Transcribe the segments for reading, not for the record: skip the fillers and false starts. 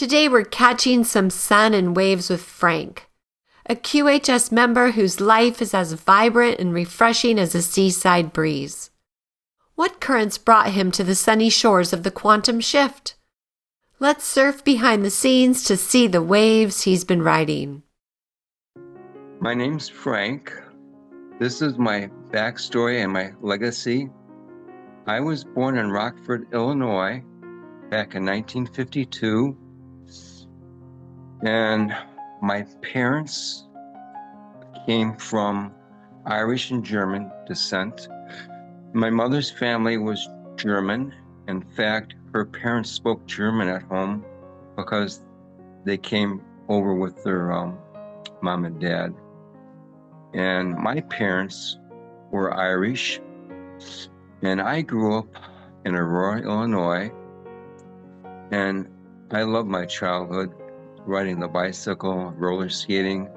Today we're catching some sun and waves with Frank, a QHS member whose life is as vibrant and refreshing as a seaside breeze. What currents brought him to the sunny shores of the quantum shift? Let's surf behind the scenes to see the waves he's been riding. My name's Frank. This is my backstory and my legacy. I was born in Rockford, Illinois, back in 1952. And my parents came from Irish and German descent. My mother's family was German. In fact, her parents spoke German at home because they came over with their mom and dad. And my parents were Irish, and I grew up in Aurora, Illinois, and I loved my childhood, riding the bicycle, roller skating,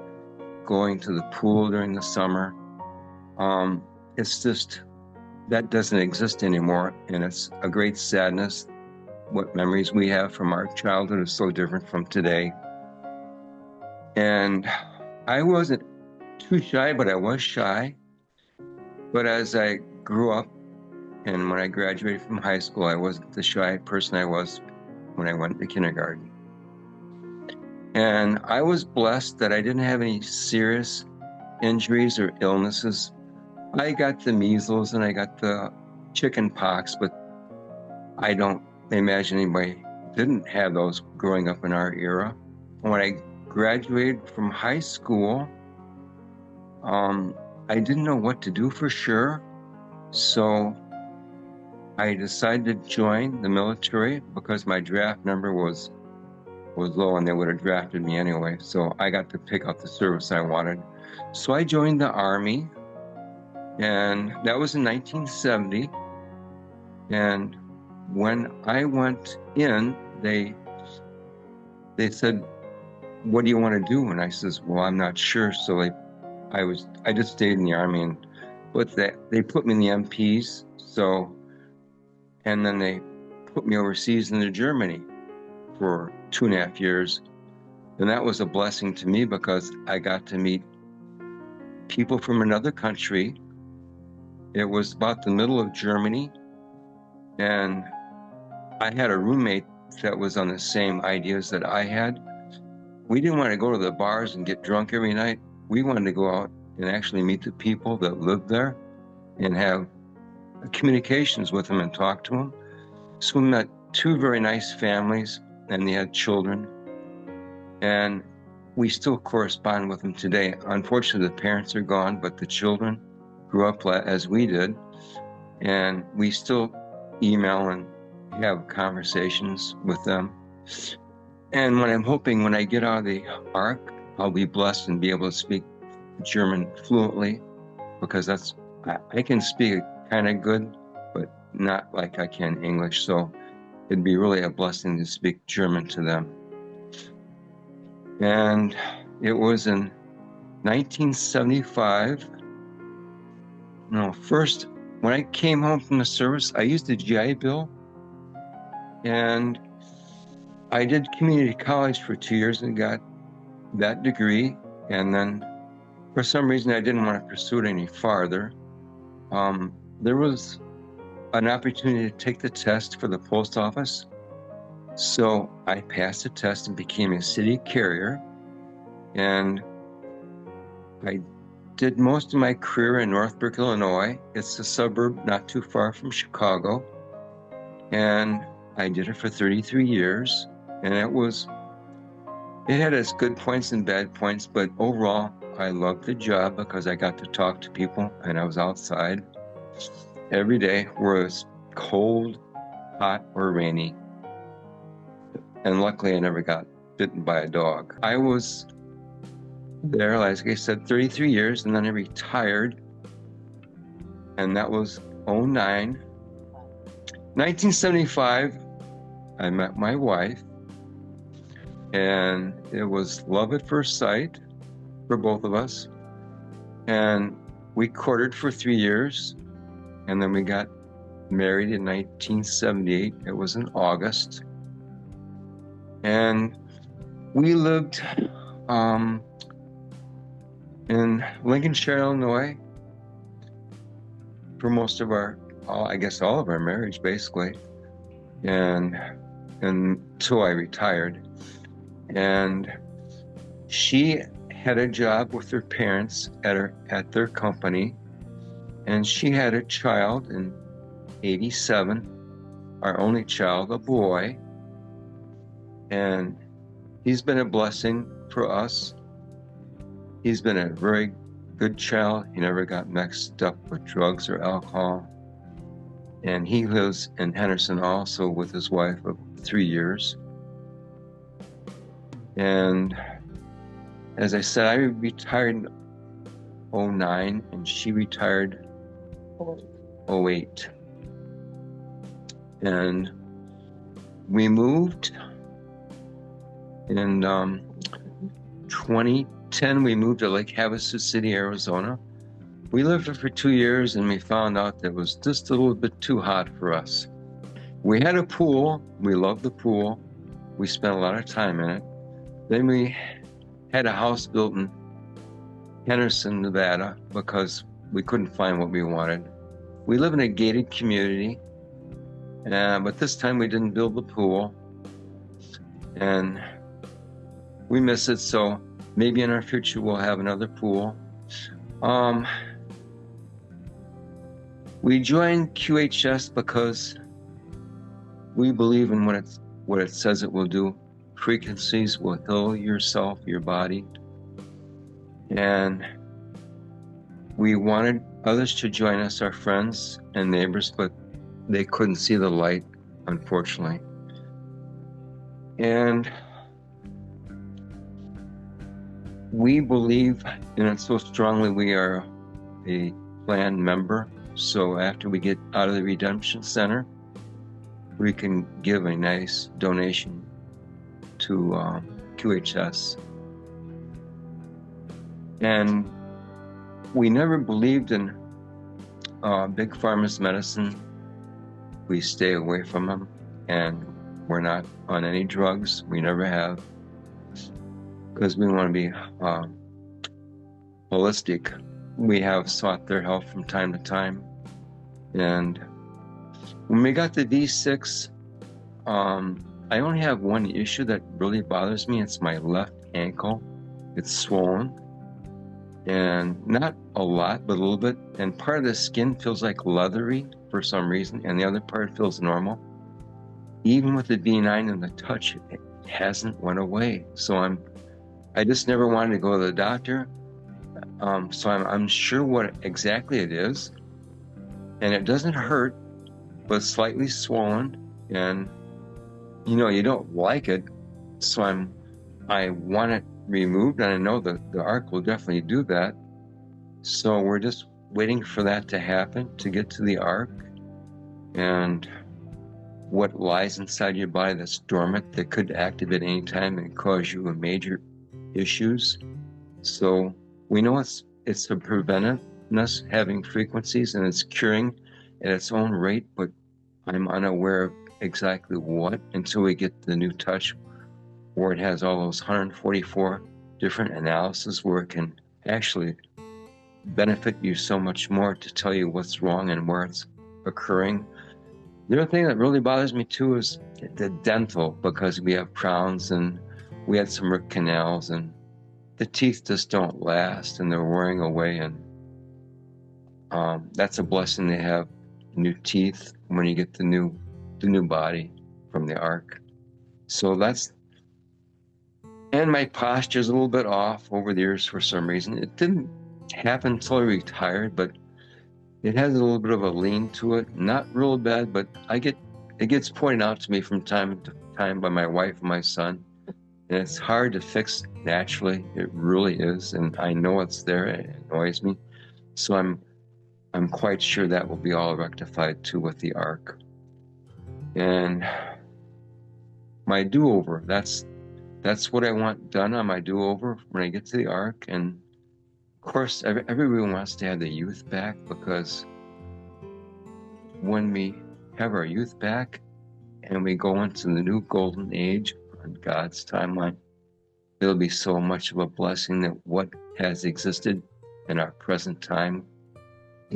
going to the pool during the summer. It's just, that doesn't exist anymore, and it's a great sadness. What memories we have from our childhood is so different from today. And I wasn't too shy, but I was shy. But as I grew up and when I graduated from high school, I wasn't the shy person I was when I went to kindergarten. And I was blessed that I didn't have any serious injuries or illnesses. I got the measles and I got the chicken pox, but I don't imagine anybody didn't have those growing up in our era. When I graduated from high school, I didn't know what to do for sure. So I decided to join the military because my draft number was low and they would have drafted me anyway. So I got to pick out the service I wanted. So I joined the Army, and that was in 1970. And when I went in, they said, "What do you want to do?" And I says, "Well, I'm not sure." So I just stayed in the Army, but they put me in the MPs. And then they put me overseas into Germany for 2.5 years. And that was a blessing to me because I got to meet people from another country. It was about the middle of Germany, and I had a roommate that was on the same ideas that I had. We didn't want to go to the bars and get drunk every night. We wanted to go out and actually meet the people that lived there and have communications with them and talk to them. So we met two very nice families, and they had children, and we still correspond with them today. Unfortunately, the parents are gone, but the children grew up as we did, and we still email and have conversations with them. And when I'm hoping when I get out of the ARC, I'll be blessed and be able to speak German fluently, because I can speak it kind of good, but not like I can English. So it'd be really a blessing to speak German to them. And it was in 1975. No, first, when I came home from the service, I used the GI Bill, and I did community college for 2 years and got that degree. And then for some reason, I didn't want to pursue it any farther. There was an opportunity to take the test for the post office. So I passed the test and became a city carrier. And I did most of my career in Northbrook, Illinois. It's a suburb not too far from Chicago. And I did it for 33 years. And it had its good points and bad points, but overall, I loved the job because I got to talk to people, and I was outside every day, where it was cold, hot, or rainy. And luckily, I never got bitten by a dog. I was there, like I said, 33 years, and then I retired, and that was 2009. 1975, I met my wife, and it was love at first sight for both of us. And we courted for 3 years, and then we got married in 1978. It was in August. And we lived in Lincolnshire, Illinois for most of our, I guess all of our marriage, basically. And until I retired. And she had a job with her parents at their company, and she had a child in '87, our only child, a boy, and he's been a blessing for us. He's been a very good child. He never got mixed up with drugs or alcohol. And he lives in Henderson also with his wife of 3 years. And as I said, I retired in '09 and she retired '08. And we moved in 2010. We moved to Lake Havasu City, Arizona. We lived there for 2 years and we found out that it was just a little bit too hot for us. We had a pool. We loved the pool. We spent a lot of time in it. Then we had a house built in Henderson, Nevada, because we couldn't find what we wanted. We live in a gated community, but this time we didn't build the pool, and we miss it, so maybe in our future we'll have another pool. We joined QHS because we believe in what it says it will do. Frequencies will heal yourself, your body. And we wanted others to join us, our friends and neighbors, but they couldn't see the light, unfortunately. And we believe in it so strongly. We are a planned member. So after we get out of the Redemption Center, we can give a nice donation to QHS. And we never believed in big pharma's medicine. We stay away from them, and we're not on any drugs. We never have, because we want to be holistic. We have sought their help from time to time. And when we got the V6, I only have one issue that really bothers me. It's my left ankle. It's swollen, and not a lot, but a little bit. And part of the skin feels like leathery for some reason, and the other part feels normal. Even with the V9 and the touch, it hasn't went away. So I just never wanted to go to the doctor. So I'm sure what exactly it is, and it doesn't hurt, but it's slightly swollen, and you don't like it. So I want it removed, and I know that the ARC will definitely do that. So we're just waiting for that to happen, to get to the ARC, and what lies inside your body that's dormant that could activate any time and cause you major issues. So we know it's a preventiveness, having frequencies, and it's curing at its own rate, but I'm unaware of exactly what until we get the new touch, where it has all those 144 different analyses where it can actually benefit you so much more to tell you what's wrong and where it's occurring. The other thing that really bothers me too is the dental, because we have crowns and we had some root canals, and the teeth just don't last and they're wearing away. And that's a blessing to have new teeth when you get the new body from the ARC. So and my posture is a little bit off over the years for some reason. It didn't happen until I retired, but it has a little bit of a lean to it. Not real bad, but it gets pointed out to me from time to time by my wife and my son. And it's hard to fix naturally. It really is. And I know it's there. It annoys me. So I'm quite sure that will be all rectified too with the ARC. And my do-over, that's what I want done on my do-over when I get to the ARC. And of course, everyone wants to have the youth back, because when we have our youth back and we go into the new golden age, on God's timeline, it'll be so much of a blessing that what has existed in our present time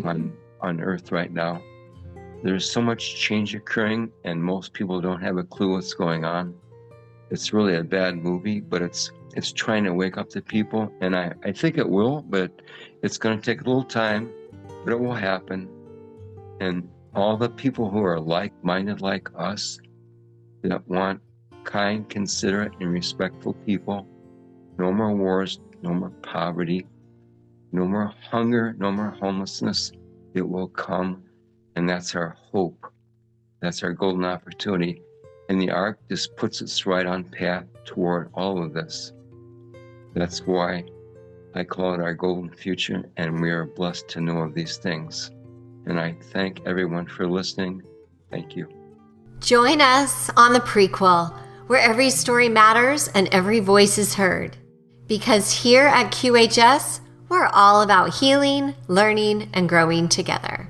on Earth right now. There's so much change occurring, and most people don't have a clue what's going on. It's really a bad movie, but it's trying to wake up the people, and I think it will, but it's going to take a little time, but it will happen. And all the people who are like-minded like us, that want kind, considerate, and respectful people, no more wars, no more poverty, no more hunger, no more homelessness, it will come. And that's our hope. That's our golden opportunity. And the Arc just puts us right on path toward all of this. That's why I call it our golden future, and we are blessed to know of these things. And I thank everyone for listening. Thank you. Join us on the Prequel, where every story matters and every voice is heard. Because here at QHS, we're all about healing, learning, and growing together.